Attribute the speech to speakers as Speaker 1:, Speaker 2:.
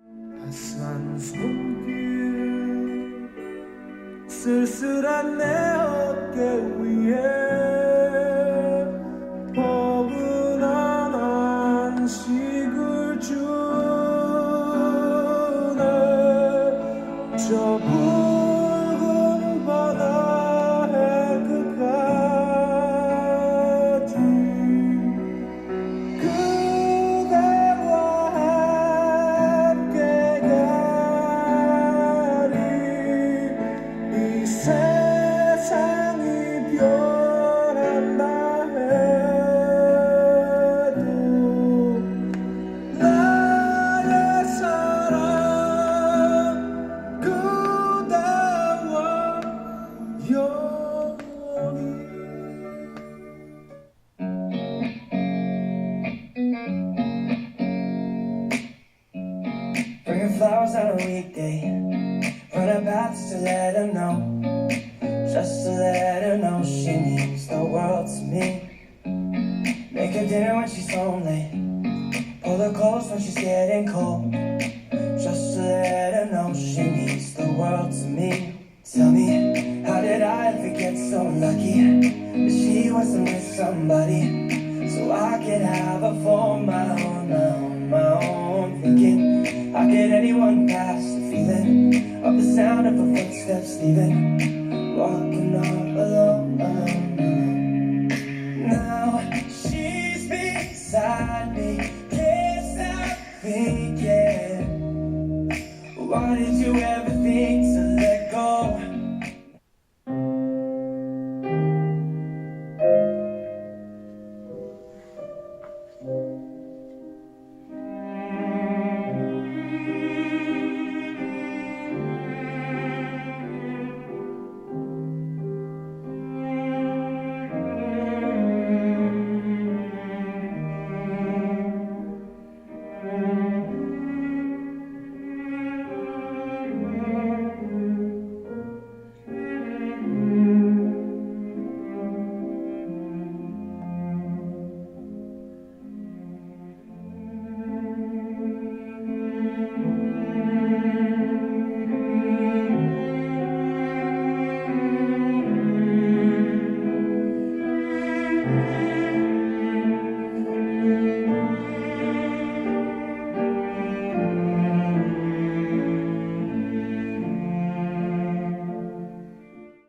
Speaker 1: 낯선 손길 쓸쓸한 내 어깨 위에 포근한 안식을 주네. 저 붉은 바다의 끝까지 그대와 함께 가리. 이 세상이 변한다 해도 나의 사랑 그대와 영원히.
Speaker 2: Bringing flowers on a weekday, run about just to let her know, just to let her know she means the world to me. Make her dinner when she's lonely, pull her clothes when she's getting cold, just to let her know she means the world to me. Tell me, how did I ever get so lucky that she wasn't with somebody so I could have her for my own, my own. Thinking, how could anyone pass the feeling of the sound of her footsteps leaving, walking all alone, alone.